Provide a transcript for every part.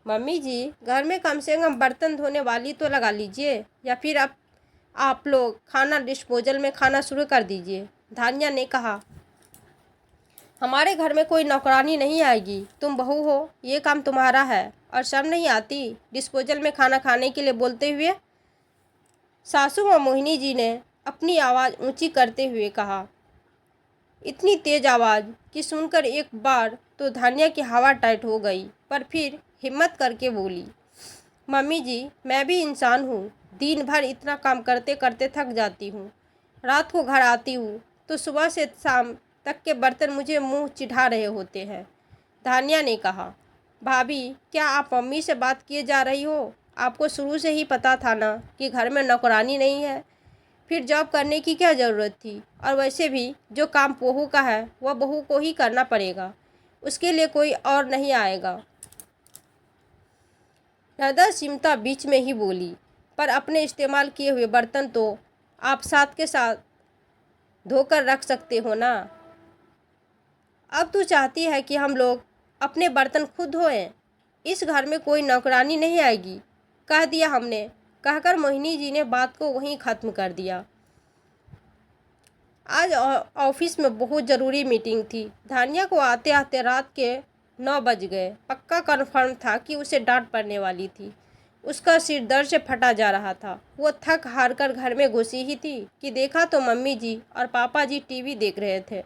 Mummy जी, घर में कम से कम बर्तन धोने वाली तो लगा लीजिए, या फिर अब आप लोग खाना डिस्पोजल में खाना शुरू कर दीजिए। धान्या ने कहा, हमारे घर में कोई नौकरानी नहीं आएगी। तुम बहू हो, ये काम तुम्हारा है। और शर्म नहीं आती डिस्पोजल में खाना खाने के लिए बोलते हुए? सासू माँ मोहिनी जी ने अपनी आवाज़ ऊंची करते हुए कहा। इतनी तेज आवाज़ कि सुनकर एक बार तो धान्या की हवा टाइट हो गई, पर फिर हिम्मत करके बोली, मम्मी जी, मैं भी इंसान हूँ। दिन भर इतना काम करते करते थक जाती हूँ। रात को घर आती हूँ तो सुबह से शाम तक के बर्तन मुझे मुंह चिढ़ा रहे होते हैं। धान्या ने कहा, भाभी, क्या आप मम्मी से बात किए जा रही हो? आपको शुरू से ही पता था ना कि घर में नौकरानी नहीं है। फिर जॉब करने की क्या ज़रूरत थी? और वैसे भी जो काम बहू का है वह बहू को ही करना पड़ेगा, उसके लिए कोई और नहीं आएगा। नदा सिमटा बीच में ही बोली, पर अपने इस्तेमाल किए हुए बर्तन तो आप साथ के साथ धोकर रख सकते हो ना। अब तू चाहती है कि हम लोग अपने बर्तन खुद धोएं? इस घर में कोई नौकरानी नहीं आएगी, कह दिया हमने। कहकर मोहिनी जी ने बात को वहीं ख़त्म कर दिया। आज ऑफिस में बहुत ज़रूरी मीटिंग थी। धान्या को आते आते रात के 9 बज गए। पक्का कन्फर्म था कि उसे डांट पड़ने वाली थी। उसका सिर दर्द से फटा जा रहा था। वो थक हार कर घर में घुसी ही थी कि देखा तो मम्मी जी और पापा जी टीवी देख रहे थे।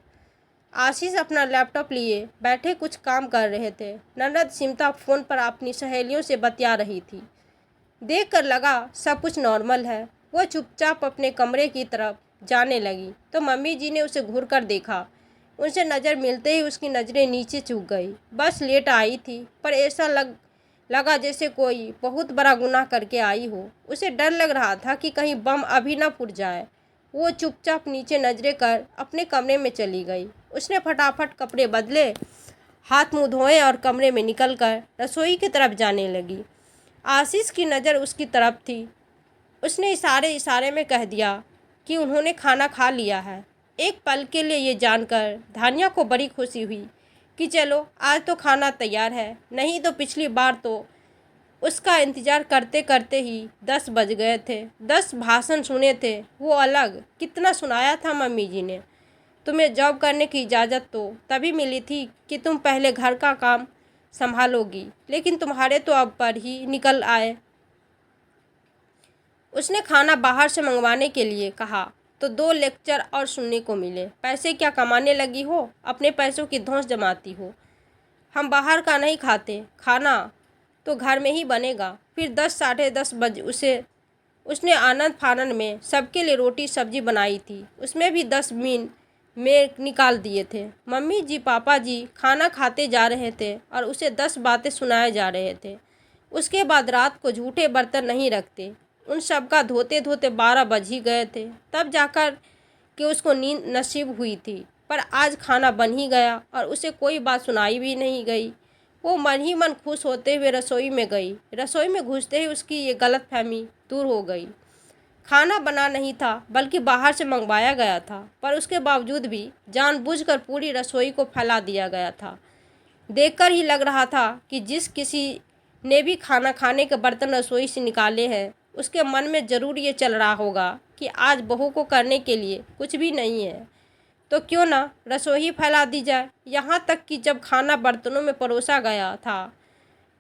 आशीष अपना लैपटॉप लिए बैठे कुछ काम कर रहे थे। ननद सिमटा फ़ोन पर अपनी सहेलियों से बतिया रही थी। देखकर लगा सब कुछ नॉर्मल है। वो चुपचाप अपने कमरे की तरफ जाने लगी तो मम्मी जी ने उसे घूर कर देखा। उनसे नज़र मिलते ही उसकी नज़रें नीचे झुक गई। बस लेट आई थी, पर ऐसा लगा जैसे कोई बहुत बड़ा गुनाह करके आई हो। उसे डर लग रहा था कि कहीं बम अभी न फूट जाए। वो चुपचाप नीचे नजरें कर अपने कमरे में चली गई। उसने फटाफट कपड़े बदले, हाथ मुँह धोए और कमरे में निकलकर रसोई की तरफ जाने लगी। आशीष की नज़र उसकी तरफ थी। उसने इशारे में कह दिया कि उन्होंने खाना खा लिया है। एक पल के लिए ये जानकर धान्या को बड़ी खुशी हुई कि चलो आज तो खाना तैयार है, नहीं तो पिछली बार तो उसका इंतज़ार करते करते ही 10 बज गए थे। 10 भाषण सुने थे, वो अलग। कितना सुनाया था मम्मी जी ने। तुम्हें जॉब करने की इजाज़त तो तभी मिली थी कि तुम पहले घर का काम संभालोगी, लेकिन तुम्हारे तो अब पर ही निकल आए। उसने खाना बाहर से मंगवाने के लिए कहा तो 2 लेक्चर और सुनने को मिले। पैसे क्या कमाने लगी हो? अपने पैसों की धौंस जमाती हो। हम बाहर का नहीं खाते, खाना तो घर में ही बनेगा। फिर 10 साढ़े 10 बजे उसने आनंद फानंद में सबके लिए रोटी सब्जी बनाई थी। उसमें भी 10 मिनट में निकाल दिए थे। मम्मी जी पापा जी खाना खाते जा रहे थे और उसे 10 बातें सुनाए जा रहे थे। उसके बाद रात को झूठे बर्तन नहीं रखते। उन सब का धोते धोते 12 बज ही गए थे। तब जाकर कि उसको नींद नसीब हुई थी। पर आज खाना बन ही गया और उसे कोई बात सुनाई भी नहीं गई। वो मन ही मन खुश होते हुए रसोई में गई। रसोई में घुसते ही उसकी ये गलतफहमी दूर हो गई। खाना बना नहीं था, बल्कि बाहर से मंगवाया गया था, पर उसके बावजूद भी जानबूझकर पूरी रसोई को फैला दिया गया था। देखकर ही लग रहा था कि जिस किसी ने भी खाना खाने के बर्तन रसोई से निकाले हैं, उसके मन में ज़रूर ये चल रहा होगा कि आज बहू को करने के लिए कुछ भी नहीं है, तो क्यों ना रसोई फैला दी जाए। यहाँ तक कि जब खाना बर्तनों में परोसा गया था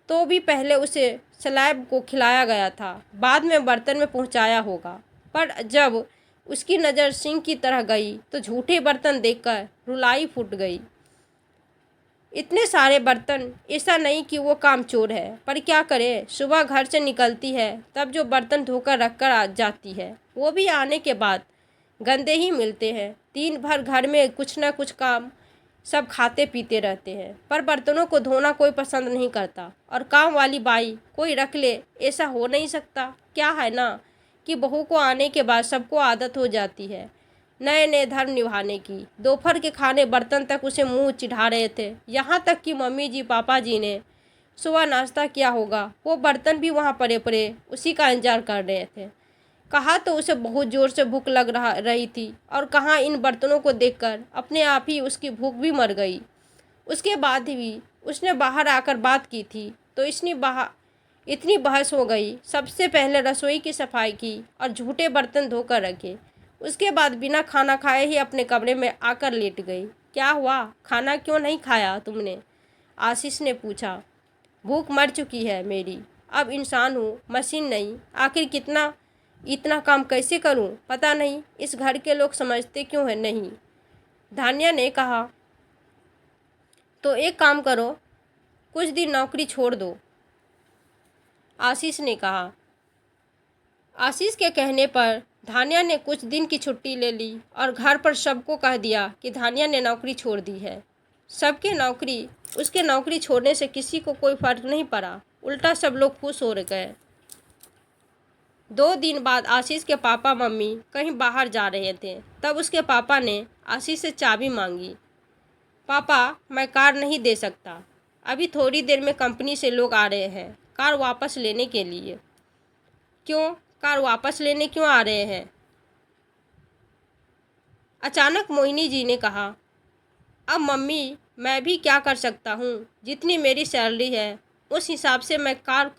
तो भी पहले उसे स्लैब को खिलाया गया था, बाद में बर्तन में पहुँचाया होगा। पर जब उसकी नज़र सिंक की तरह गई तो झूठे बर्तन देखकर रुलाई फूट गई। इतने सारे बर्तन, ऐसा नहीं कि वो काम चोर है, पर क्या करे, सुबह घर से निकलती है तब जो बर्तन धोकर रख कर आ जाती है, वो भी आने के बाद गंदे ही मिलते हैं। दिन भर घर में कुछ ना कुछ काम सब खाते पीते रहते हैं, पर बर्तनों को धोना कोई पसंद नहीं करता। और काम वाली बाई कोई रख ले, ऐसा हो नहीं सकता। क्या है ना कि बहू को आने के बाद सबको आदत हो जाती है नए नए धर्म निभाने की। दोपहर के खाने बर्तन तक उसे मुंह चिढ़ा रहे थे। यहाँ तक कि मम्मी जी पापा जी ने सुबह नाश्ता किया होगा, वो बर्तन भी वहाँ पड़े पड़े उसी का इंतजार कर रहे थे। कहा तो उसे बहुत ज़ोर से भूख लग रही थी, और कहाँ इन बर्तनों को देखकर अपने आप ही उसकी भूख भी मर गई। उसके बाद भी उसने बाहर आकर बात की थी तो इतनी बहस हो गई। सबसे पहले रसोई की सफाई की और झूठे बर्तन धोकर रखे। उसके बाद बिना खाना खाए ही अपने कमरे में आकर लेट गई। क्या हुआ, खाना क्यों नहीं खाया तुमने? आशीष ने पूछा। भूख मर चुकी है मेरी, अब इंसान हूँ, मशीन नहीं। आखिर इतना काम कैसे करूँ? पता नहीं इस घर के लोग समझते क्यों है नहीं। धान्या ने कहा। तो एक काम करो, कुछ दिन नौकरी छोड़ दो, आशीष ने कहा। आशीष के कहने पर धान्या ने कुछ दिन की छुट्टी ले ली और घर पर सबको कह दिया कि धान्या ने नौकरी छोड़ दी है। उसके नौकरी छोड़ने से किसी को कोई फर्क नहीं पड़ा, उल्टा सब लोग खुश हो गए। 2 दिन बाद आशीष के पापा मम्मी कहीं बाहर जा रहे थे। तब उसके पापा ने आशीष से चाबी मांगी। पापा, मैं कार नहीं दे सकता, अभी थोड़ी देर में कंपनी से लोग आ रहे हैं कार वापस लेने के लिए। क्यों? कार वापस लेने क्यों आ रहे हैं? अचानक मोहिनी जी ने कहा। अब मम्मी, मैं भी क्या कर सकता हूँ, जितनी मेरी सैलरी है उस हिसाब से मैं कार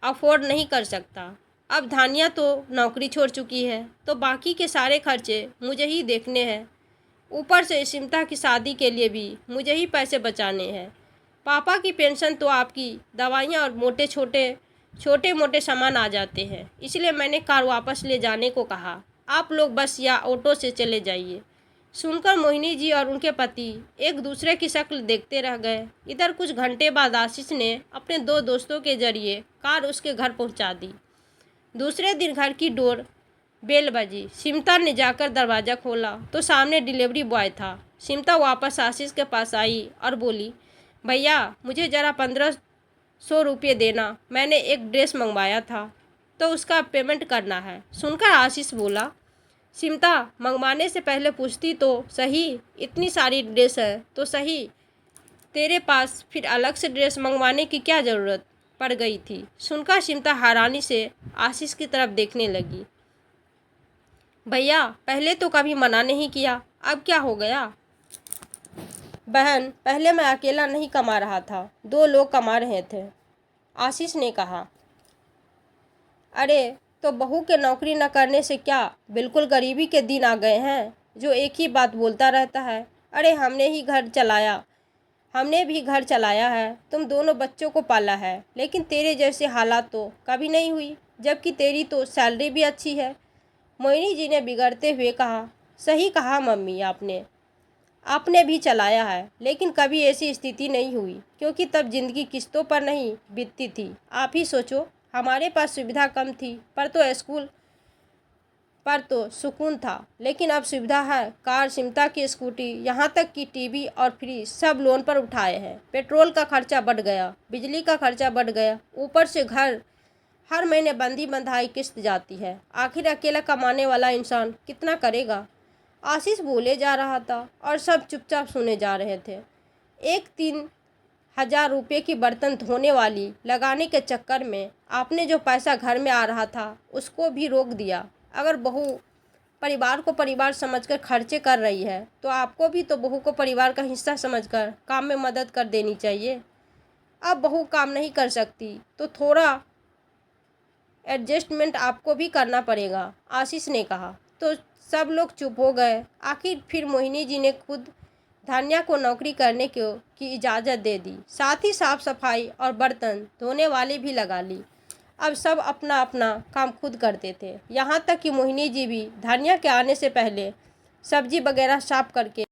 अफोर्ड नहीं कर सकता। अब धान्या तो नौकरी छोड़ चुकी है तो बाकी के सारे खर्चे मुझे ही देखने हैं। ऊपर से सिमता की शादी के लिए भी मुझे ही पैसे बचाने हैं। पापा की पेंशन तो आपकी दवाइयाँ और छोटे मोटे सामान आ जाते हैं, इसलिए मैंने कार वापस ले जाने को कहा। आप लोग बस या ऑटो से चले जाइए। सुनकर मोहिनी जी और उनके पति एक दूसरे की शक्ल देखते रह गए। इधर कुछ घंटे बाद आशीष ने अपने 2 दोस्तों के जरिए कार उसके घर पहुंचा दी। दूसरे दिन घर की डोर बेल बजी। सिमता ने जाकर दरवाज़ा खोला तो सामने डिलीवरी बॉय था। सिमता वापस आशीष के पास आई और बोली, भैया मुझे ज़रा 1500 रुपये देना, मैंने एक ड्रेस मंगवाया था तो उसका पेमेंट करना है। सुनकर आशीष बोला, सिमता, मंगवाने से पहले पूछती तो सही, इतनी सारी ड्रेस है तो सही, तेरे पास फिर अलग से ड्रेस मंगवाने की क्या ज़रूरत पड़ गई थी। सुनकर सिमता हैरानी से आशीष की तरफ देखने लगी। भैया, पहले तो कभी मना नहीं किया, अब क्या हो गया? बहन, पहले मैं अकेला नहीं कमा रहा था, 2 लोग कमा रहे थे, आशीष ने कहा। अरे तो बहू के नौकरी न करने से क्या बिल्कुल गरीबी के दिन आ गए हैं, जो एक ही बात बोलता रहता है। अरे हमने भी घर चलाया है, तुम दोनों बच्चों को पाला है, लेकिन तेरे जैसे हालात तो कभी नहीं हुई, जबकि तेरी तो सैलरी भी अच्छी है। मोहिनी जी ने बिगड़ते हुए कहा। सही कहा मम्मी, आपने भी चलाया है, लेकिन कभी ऐसी स्थिति नहीं हुई, क्योंकि तब जिंदगी किस्तों पर नहीं बीतती थी। आप ही सोचो, हमारे पास सुविधा कम थी पर तो सुकून था, लेकिन अब सुविधा है। कार, सिमता की स्कूटी, यहाँ तक कि टीवी और फ्रिज सब लोन पर उठाए हैं। पेट्रोल का खर्चा बढ़ गया, बिजली का खर्चा बढ़ गया, ऊपर से घर हर महीने बंधी बंधाई किस्त जाती है। आखिर अकेला कमाने वाला इंसान कितना करेगा? आशीष बोले जा रहा था और सब चुपचाप सुने जा रहे थे। एक 3000 रुपये की बर्तन धोने वाली लगाने के चक्कर में आपने जो पैसा घर में आ रहा था उसको भी रोक दिया। अगर बहू परिवार को परिवार समझकर खर्चे कर रही है तो आपको भी तो बहू को परिवार का हिस्सा समझकर काम में मदद कर देनी चाहिए। अब बहू काम नहीं कर सकती तो थोड़ा एडजस्टमेंट आपको भी करना पड़ेगा, आशीष ने कहा। तो सब लोग चुप हो गए। आखिर फिर मोहिनी जी ने खुद धान्या को नौकरी करने की इजाज़त दे दी, साथ ही साफ सफाई और बर्तन धोने वाले भी लगा ली। अब सब अपना अपना काम खुद करते थे, यहाँ तक कि मोहिनी जी भी धान्या के आने से पहले सब्जी वगैरह साफ करके